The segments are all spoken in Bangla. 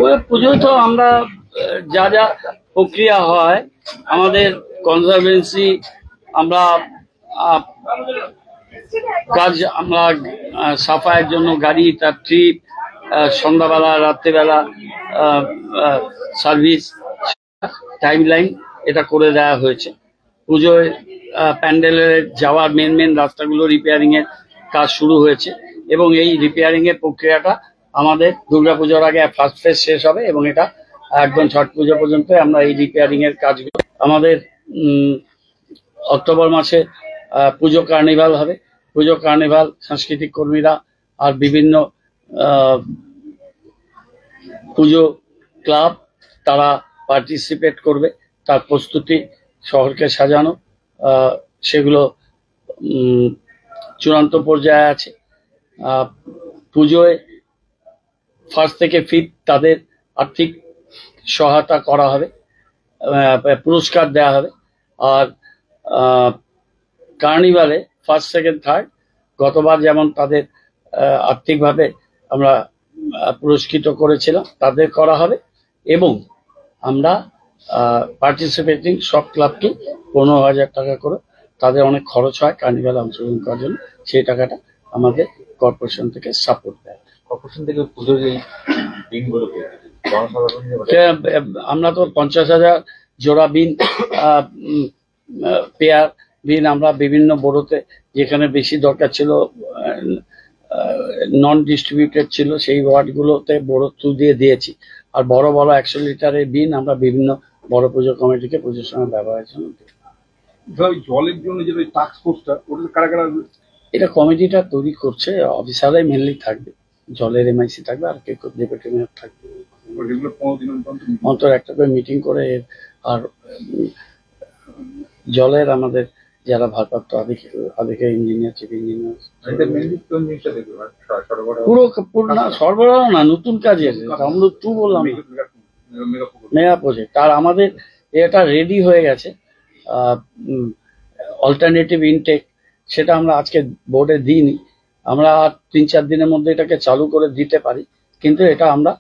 ওই পুজোয় তো আমরা যা যা প্রক্রিয়া হয় আমাদের কনজারভেন্সি আমরা কাজ আমরা সাফাইয়ের জন্য গাড়ি তার ট্রিপ সন্ধ্যাবেলা রাত্রেবেলা সার্ভিস টাইম লাইন এটা করে দেওয়া হয়েছে। পুজোয় প্যান্ডেলের যাওয়ার মেন রাস্তাগুলো রিপেয়ারিং এর কাজ শুরু হয়েছে এবং এই রিপেয়ারিং এর প্রক্রিয়াটা আমাদের দুর্গাপুজোর আগে ফার্স্ট ফেজ শেষ হবে এবং এটা একদম ছট পুজো পর্যন্ত আমরা এই রিপেয়ারিং এর কাজগুলো আমাদের অক্টোবর মাসে পুজো কার্নিভাল হবে। পুজো কার্নিভাল সাংস্কৃতিক কর্মীরা আর বিভিন্ন পুজো ক্লাব তারা পার্টিসিপেট করবে। তার প্রস্তুতি শহরকে সাজানো সেগুলো চূড়ান্ত পর্যায়ে আছে। পুজোয় ফার্স্ট থেকে ফিফথ তাদের আর্থিক সহায়তা করা হবে, পুরস্কার দেওয়া হবে। আর কার্নিভালে ফার্স্ট সেকেন্ড থার্ড গতবার যেমন তাদের আর্থিকভাবে আমরা পুরস্কৃত করেছিলাম তাদের করা হবে এবং আমরা পার্টিসিপেটিং সব ক্লাবকে 15,000 টাকা করে, তাদের অনেক খরচ হয় কার্নিভালে অংশগ্রহণ করার জন্য, সেই টাকাটা আমাদের কর্পোরেশন থেকে সাপোর্ট দেয়। কর্পোরেশন থেকে পুজোর এই বিনগুলো আমরা তো 50,000 জোড়া বিন পেয়ার বিন আমরা বিভিন্ন বড়োতে যেখানে বেশি দরকার ছিল নন ডিস্ট্রিবিউটেড ছিল সেই ওয়ার্ডগুলোতে বড় থ্রু দিয়ে দিয়েছি। আর বড় 100 লিটারের বিন আমরা বিভিন্ন বড় পুজো কমিটিকে পুজোর সময় ব্যবহারের জন্য দিই। জলের জন্য যে টাস্ক ফোর্সটা ওটা কারা কারা এটা কমিটিটা তৈরি করছে, অফিসাররাই মেনলি থাকবে, জলের এমআইসি থাকবে আর কেউ ডেপুটি মেয়র থাকবে। অন্তর একটা করে মিটিং করে আর জলের আমাদের যারা ভারপ্রাপ্ত আধিকারিক ইঞ্জিনিয়ার চিফ ইঞ্জিনিয়ার পুরো না সরবরাহ না নতুন কাজে আমরা টু বললাম মেগা প্রজেক্ট। আর আমাদের এটা রেডি হয়ে গেছে অল্টারনেটিভ ইনটেক, সেটা আমরা আজকে বোর্ডে দিইনি, আমরা 3-4 দিনের মধ্যে এটাকে চালু করে দিতে পারি। কিন্তু এটা আমরা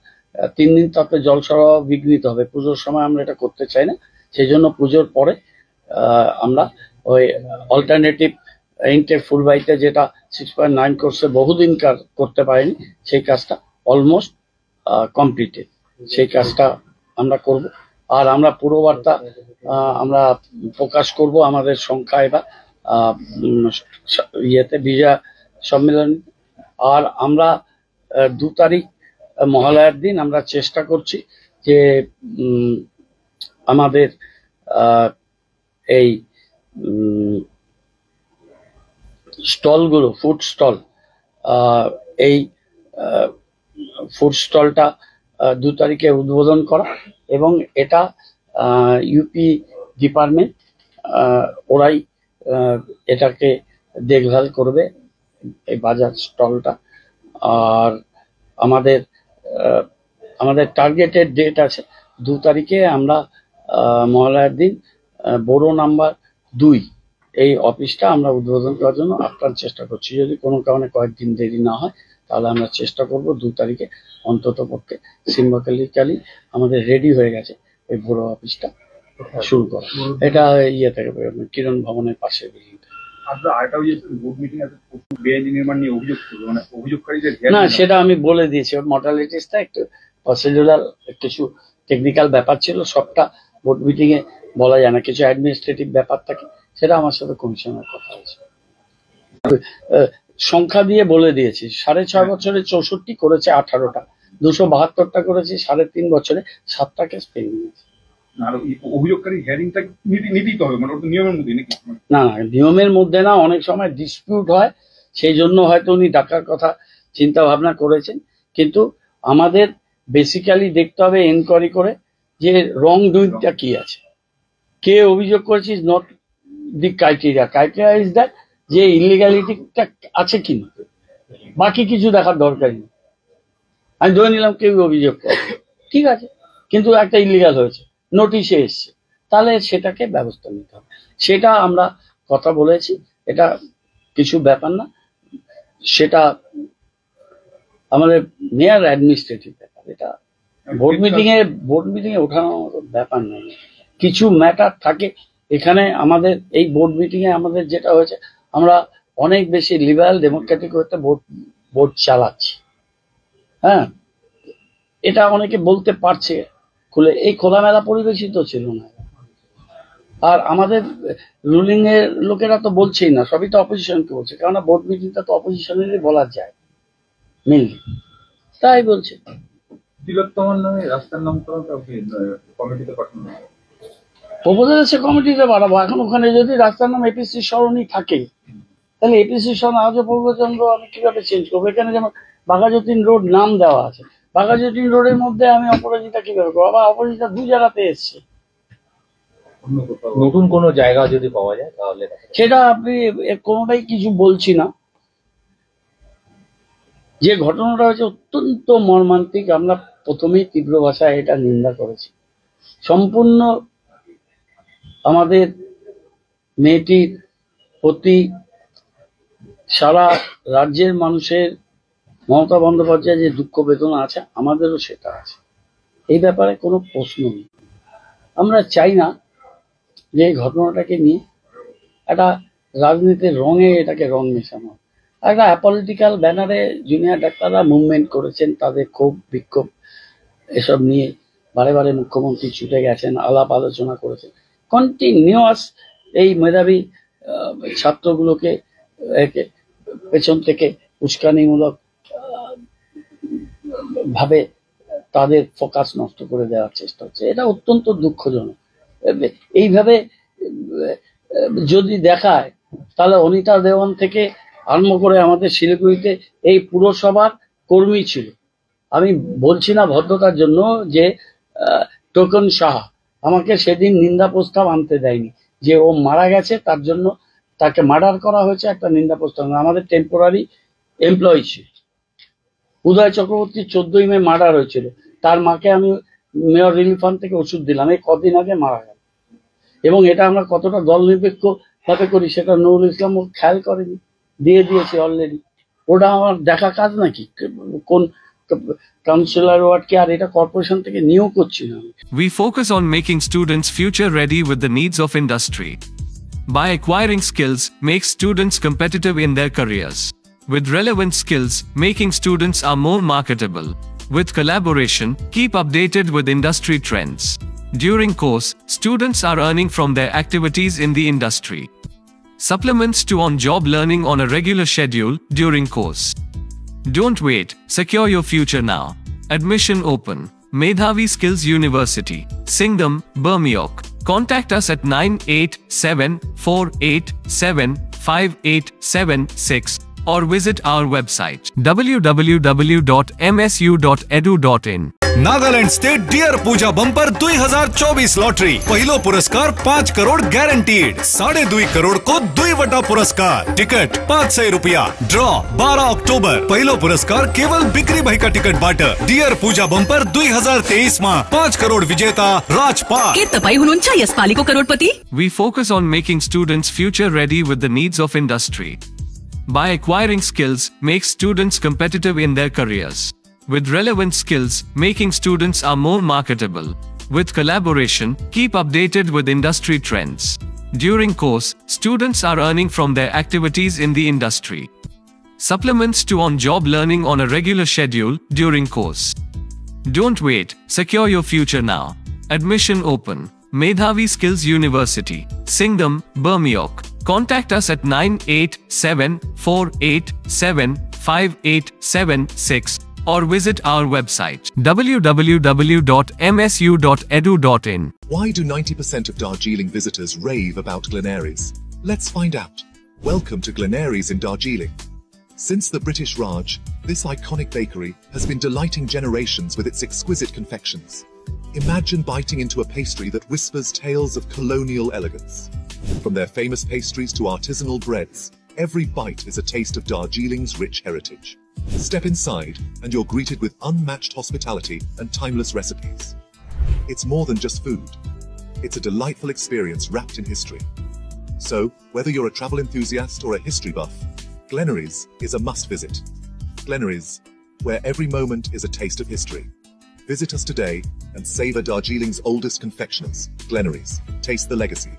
3 দিন তাতে জল সরবরাহ বিঘ্নিত হবে, পুজোর সময় আমরা এটা করতে চাই না। সেই জন্য পুজোর পরে আমরা ওই অল্টারনেটিভ ইনটেক ফুলবাইতে যেটা 6.9 কোর্সে বহুদিন করতে পারিনি সেই কাজটা অলমোস্ট কমপ্লিটেড, সেই কাজটা আমরা করব। আর আমরা পুরো বার্তা আমরা প্রকাশ করব আমাদের সংখ্যায় বা ইয়েতে বিজয়া সম্মেলন। আর আমরা 2 তারিখ মহালয়ার দিন আমরা চেষ্টা করছি যে আমাদের এই স্টলগুলো ফুড স্টল, এই ফুড স্টলটা 2 তারিখে উদ্বোধন করা এবং এটা ইউপি ডিপার্টমেন্ট ওরাই এটাকে দেখভাল করবে এই বাজার স্টলটা। আর আমাদের টার্গেটেড ডেট আছে 2 তারিখে আমরা মহালয়ার দিন বড় নাম্বার 2 এই অফিসটা আমরা উদ্বোধন করার জন্য আপ্রাণ চেষ্টা করছি। যদি কোনো কারণে কয়েকদিন দেরি না হয় তাহলে আমরা চেষ্টা করব 2 তারিখে অন্তত পক্ষে সিম্বলিক্যালি আমাদের রেডি হয়ে গেছে এই বড় অফিসটা শুরু করা। এটা ইয়ে থেকে কিরণ ভবনের পাশে না, সেটা আমি বলে দিয়েছি। মর্টালিটিসটা একটু প্রসিডিউরাল কিছু টেকনিক্যাল ব্যাপার ছিল, সবটা বোর্ড মিটিং এ বলা যায় না, কিছু অ্যাডমিনিস্ট্রেটিভ ব্যাপার থাকে, সেটা আমার সাথে কমিশনের কথা হয়েছে। সংখ্যা দিয়ে বলে দিয়েছি, 6.5 বছরে 64 করেছে 18টা, 272টা করেছি 3.5 বছরে 7টা কেস পেন্ডিং আছে। না নিয়মের মধ্যে না, অনেক সময় ডিসপিউট হয়, সেই জন্য হয়তো উনি ডাকার কথা চিন্তা ভাবনা করেছেন। কিন্তু আমাদের বেসিক্যালি দেখতে হবে এনকোয়ারি করে যে রং ডুইংটা কি আছে, কে অভিযোগ করেছে, is not the criteria. Criteria is that যে ইলিগালিটিটা আছে কিনা, বাকি কিছু দেখার দরকারই নেই। আমি ধরে নিলাম কেউ অভিযোগ করে, ঠিক আছে, কিন্তু একটা ইলিগাল হয়েছে, নোটিশে এসছে, তাহলে সেটাকে ব্যবস্থা নিতে হবে। সেটা আমরা কথা বলেছি, এটা কিছু ব্যাপার না, সেটা আমাদের মেয়ার অ্যাডমিনিস্ট্রেটিভ ব্যাপার, এটা বোর্ড মিটিং এ ওঠানোর মতো ব্যাপার নেই। কিছু ম্যাটার থাকে এখানে। আমাদের এই বোর্ড মিটিং এ আমাদের যেটা হয়েছে, আমরা অনেক বেশি লিবারাল ডেমোক্রেটিক হতে বোর্ড চালাচ্ছি। হ্যাঁ, এটা অনেকে বলতে পারছে খুলে, এই খোলামেলা পরিবেশই তো ছিল না। আর আমাদের রুলিং এর লোকেরা তো বলছেই না, সবই তো অপোজিশনকে বলছে, কেননা বোর্ড মিটিংটা তো অপোজিশনেরই বলা যায় মেনলি, তাই বলছে। তিলোত্তমার নামে রাস্তার নামকরণ কমিটিতে পাঠানো হবে। প্রপোজাল এসে কমিটিতে বাড়াবো। এখন ওখানে যদি রাস্তার নাম এপিসি সরণি থাকে, তাহলে এপিসি সরণ আজও পূর্বচন্দ্র আমি কিভাবে চেঞ্জ করবো? এখানে যেমন বাঘাযতীন রোড নাম দেওয়া আছে, বাঘাযতীন রোডের মধ্যে আমি অপরাজিতা কিভাবে করবো? আবার অপরাজিতা দু জায়গাতে এসছে। নতুন কোনো জায়গা যদি পাওয়া যায় তাহলে সেটা আপনি কোনোটাই কিছু বলছি না। যে ঘটনাটা হয়েছে অত্যন্ত মর্মান্তিক। আমরা প্রথমেই তীব্র ভাষায় এটা নিন্দা করেছি। সম্পূর্ণ আমাদের মেয়েটির প্রতি সারা রাজ্যের মানুষের, মমতা বন্দ্যোপাধ্যায় যে দুঃখ বেদনা আছে, আমাদেরও সেটা আছে। এই ব্যাপারে কোনো প্রশ্ন নেই। আমরা চাই না যে এই ঘটনাটাকে নিয়ে একটা রাজনীতির রঙে এটাকে রং মেশানো। একটা অ্যাপলিটিক্যাল ব্যানারে জুনিয়র ডাক্তাররা মুভমেন্ট করেছেন, তাদের ক্ষোভ বিক্ষোভ এসব নিয়ে বারে বারে মুখ্যমন্ত্রী ছুটে গেছেন, আলাপ আলোচনা করেছেন। কন্টিনিউয়াস এই মেধাবী ছাত্রগুলোকে পেছন থেকে উস্কানিমূলক ভাবে তাদের ফোকাস নষ্ট করে দেওয়ার চেষ্টা হচ্ছে। এটা অত্যন্ত দুঃখজনক। এইভাবে যদি দেখায়, তাহলে অনিতা দেওয়ান থেকে আরম্ভ করে আমাদের শিলিগুড়িতে এই পুরসভার কর্মী ছিল। আমি বলছি না ভদ্রতার জন্য যে টোকন সাহা আমাকে সেদিন নিন্দা প্রস্তাব আনতে দেয়নি, যে ও মারা গেছে তার জন্য তাকে মার্ডার করা হয়েছে, একটা নিন্দা প্রস্তাব। আমাদের টেম্পোরারি এমপ্লয়ি ছিল। উদয় চক্রবর্তী 14ই মে মার্ডার হয়েছিল, তার মাকে আমি মেয়র রিলিফ ফান্ড থেকে ওষুধ দিলাম, এই কদিন আগে মারা গেল। এবং এটা আমরা কতটা দল নিরপেক্ষ ভাবে করি সেটা নুরুল ইসলাম খেয়াল করেনি, দিয়ে দিয়েছে অলরেডি। ওটা আমার দেখা কাজ নাকি? কোন কাউন্সিলর ওয়ার্ডকে আর এটা কর্পোরেশন থেকে নিয়োগ করছি না। We focus on making students future ready with the needs of industry. By acquiring skills, make students competitive in their careers. With relevant skills, making students are more marketable. With collaboration, keep updated with industry trends. During course, students are earning from their activities in the industry. Supplements to on-job learning on a regular schedule during course. Don't wait, secure your future now. Admission open. Medhavi Skills University, Singham, Bermioc. Contact us at 9874875876 or visit our website www.msu.edu.in. Nagaland state dear Puja bumper 2024 lottery पहिलो पुरस्कार 5 करोड़ गारंटीड 2.5 करोड़ को 2 पुरस्कार टिकट 500 रुपया ड्रॉ 12 अक्टोबर पहिलो पुरस्कार केवल बिक्री भाई का टिकट बाट डियर पूजा बंपर 2023 में 5 करोड़ विजेता राजपाल के तपाई हुनुहुन्छ यसपालिको करोडपति। We focus on making students future ready with the needs of industry. By acquiring skills, make students competitive in their careers. With relevant skills, making students are more marketable. With collaboration, keep updated with industry trends. During course, students are earning from their activities in the industry. Supplements to on-job learning on a regular schedule during course. Don't wait, secure your future now. Admission open. Medhavi Skills University, Singham, Bermioc. Contact us at 9874875876 or visit our website www.msu.edu.in. Why do 90% of Darjeeling visitors rave about Glenaries? Let's find out. Welcome to Glenaries in Darjeeling. Since the British Raj, this iconic bakery has been delighting generations with its exquisite confections. Imagine biting into a pastry that whispers tales of colonial elegance. From their famous pastries to artisanal breads, every bite is a taste of Darjeeling's rich heritage. Step inside and you're greeted with unmatched hospitality and timeless recipes. It's more than just food. It's a delightful experience wrapped in history. So, whether you're a travel enthusiast or a history buff, Glenaries is a must visit. Glenaries, where every moment is a taste of history. Visit us today and savor Darjeeling's oldest confectioners, Glenaries. Taste the legacy.